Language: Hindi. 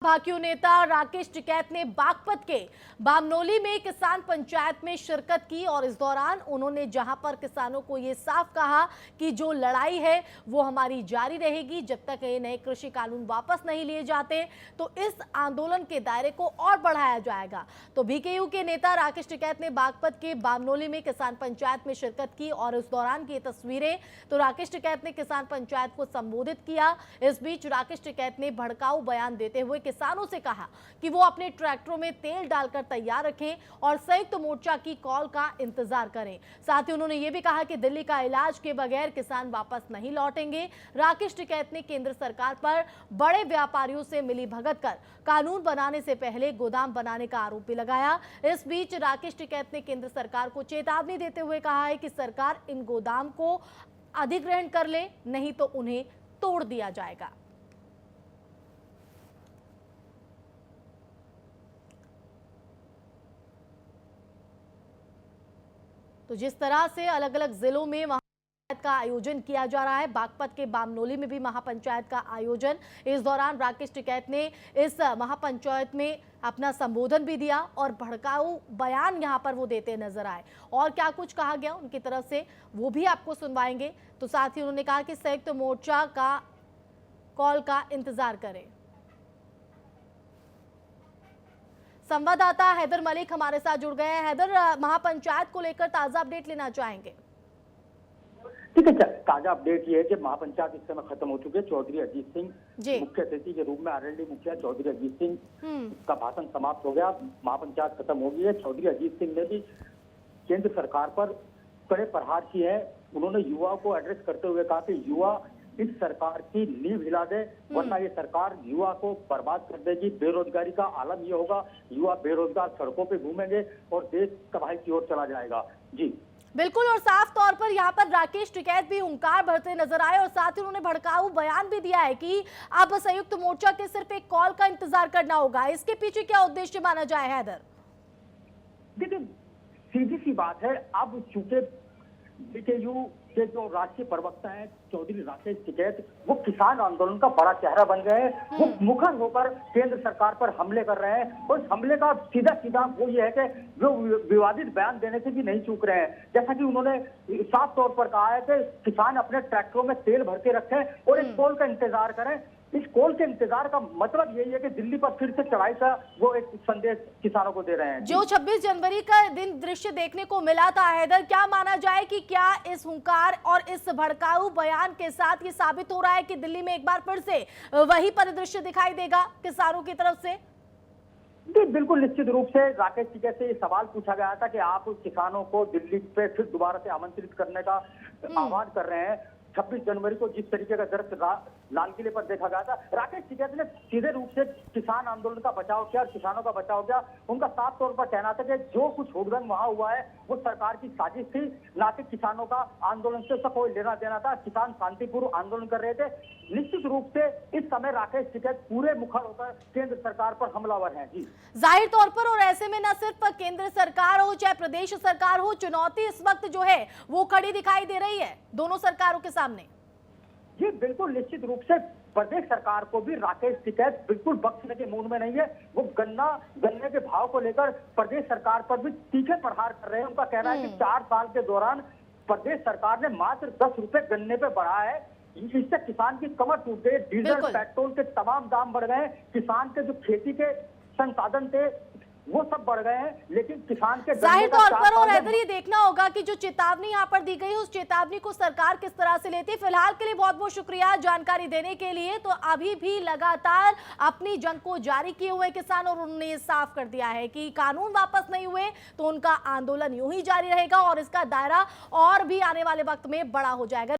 भाकियू नेता राकेश टिकैत ने बागपत के बामनोली में किसान पंचायत में शिरकत की और इस दौरान उन्होंने जहां पर किसानों को ये साफ कहा कि जो लड़ाई है वो हमारी जारी रहेगी जब तक ये नए कृषि कानून वापस नहीं लिए जाते, तो इस आंदोलन के दायरे को और बढ़ाया जाएगा। तो बीकेयू के नेता राकेश टिकैत ने बागपत के बामनोली में किसान पंचायत में शिरकत की और इस दौरान की तस्वीरें। तो राकेश टिकैत ने किसान पंचायत को संबोधित किया। इस बीच राकेश टिकैत ने भड़काऊ बयान देते हुए किसानों से कहा कि वो अपने ट्रैक्टरों में तेल डालकर तैयार रखें और संयुक्त मोर्चा की कॉल का इंतजार करें। साथ ही उन्होंने ये भी कहा कि दिल्ली का इलाज के बगैर किसान वापस नहीं लौटेंगे। राकेश टिकैत ने केंद्र सरकार पर बड़े व्यापारियों से मिलीभगत कर कानून बनाने से पहले गोदाम बनाने का आरोप भी लगाया। इस बीच राकेश टिकैत ने केंद्र सरकार को चेतावनी देते हुए कहा है कि सरकार इन गोदाम को अधिग्रहण कर ले, नहीं तो उन्हें तोड़ दिया जाएगा। तो जिस तरह से अलग अलग जिलों में महापंचायत का आयोजन किया जा रहा है, बागपत के बामनोली में भी महापंचायत का आयोजन। इस दौरान राकेश टिकैत ने इस महापंचायत में अपना संबोधन भी दिया और भड़काऊ बयान यहां पर वो देते नजर आए। और क्या कुछ कहा गया उनकी तरफ से वो भी आपको सुनवाएंगे। तो साथ ही उन्होंने कहा कि संयुक्त मोर्चा का कॉल का इंतजार करें। संवाददाता हैदर मलिक हमारे साथ जुड़ गए हैं। हैदर, महापंचायत को लेकर ताजा अपडेट लेना चाहेंगे। ठीक है, ताजा अपडेट ये है कि महापंचायत इस समय खत्म हो चुकी है। चौधरी अजीत सिंह मुख्य अतिथि के रूप में आरएलडी मुखिया चौधरी अजीत सिंह का भाषण समाप्त हो गया। महापंचायत खत्म हो गई है। चौधरी अजीत सिंह ने भी केंद्र सरकार पर कड़े प्रहार किए हैं। उन्होंने युवाओं को एड्रेस करते हुए कहा कि युवा इस सरकार की नींव हिला दे, वरना ये सरकार युवा को बर्बाद कर देगी। बेरोजगारी का आलम ये होगा, युवा बेरोजगार सड़कों पे घूमेंगे और देश तबाही की ओर चला जाएगा। जी बिल्कुल, और साफ तौर पर यहाँ पर राकेश टिकैत भी हुंकार भरते नजर आए और साथ ही उन्होंने भड़काऊ बयान भी दिया है कि अब संयुक्त मोर्चा के सिर्फ एक कॉल का इंतजार करना होगा। इसके पीछे क्या उद्देश्य माना जाए हैदर? देखिए, सीधी सी बात है, अब चूंकि बीकेयू के जो राष्ट्रीय प्रवक्ता है चौधरी राकेश टिकैत, वो किसान आंदोलन का बड़ा चेहरा बन गए हैं। वो मुखर होकर केंद्र सरकार पर हमले कर रहे हैं और इस हमले का सीधा सीधा वो ये है कि वो विवादित बयान देने से भी नहीं चूक रहे हैं। जैसा कि उन्होंने साफ तौर पर कहा है कि किसान अपने ट्रैक्टरों में तेल भर के रखें और इस कॉल का इंतजार करें। इस कॉल के इंतजार का मतलब यही है कि दिल्ली पर फिर से चढ़ाई का वो एक संदेश किसानों को दे रहे हैं। जो 26 जनवरी का दिन दृश्य देखने को मिला था हैदर, क्या माना जाए कि क्या इस हुंकार और इस भड़काऊ बयान के साथ ये साबित हो रहा है कि दिल्ली में एक बार फिर से वही परिदृश्य दिखाई देगा किसानों की तरफ से? जी बिल्कुल, निश्चित रूप से राकेश टिकैत से ये सवाल पूछा गया था कि आप किसानों को दिल्ली पे फिर दोबारा से आमंत्रित करने का आह्वान कर रहे हैं। 26 जनवरी को जिस तरीके का दृश्य लाल किले पर देखा गया था, राकेश टिकैत ने सीधे रूप से किसान आंदोलन का बचाव किया और किसानों का बचाव किया। उनका साफ तौर पर कहना था कि जो कुछ हुड़दंग वहां हुआ है वो सरकार की साजिश थी, ना कि किसानों का आंदोलन से उसका कोई लेना देना था। किसान शांतिपूर्ण आंदोलन कर रहे थे। निश्चित रूप से इस समय राकेश टिकैत पूरे मुखर होकर केंद्र सरकार पर हमलावर हैं। जी जाहिर तौर पर, और ऐसे में न सिर्फ केंद्र सरकार हो चाहे प्रदेश सरकार हो, चुनौती इस वक्त जो है वो खड़ी दिखाई दे रही है दोनों सरकारों के सामने। जी बिल्कुल, निश्चित रूप से प्रदेश सरकार को भी राकेश टिकैत बिल्कुल बख्शने के मूड में नहीं है। वो गन्ने के भाव को लेकर प्रदेश सरकार पर भी तीखे प्रहार कर रहे हैं। उनका कहना है कि 4 साल के दौरान प्रदेश सरकार ने मात्र 10 रुपए गन्ने पे बढ़ा है। इससे किसान की कमर टूट गई। डीजल पेट्रोल के तमाम दाम बढ़ गए। किसान के जो खेती के संसाधन थे वो सब बढ़ गए हैं, लेकिन किसान के जाहिर तौर पर और हैदर ये देखना होगा कि जो चेतावनी यहाँ पर दी गई उस चेतावनी को सरकार किस तरह से लेती है। फिलहाल के लिए बहुत बहुत शुक्रिया जानकारी देने के लिए। तो अभी भी लगातार अपनी जंग को जारी किए हुए किसान, और उन्होंने ये साफ कर दिया है कि कानून वापस नहीं हुए तो उनका आंदोलन यूं ही जारी रहेगा और इसका दायरा और भी आने वाले वक्त में बड़ा हो जाएगा।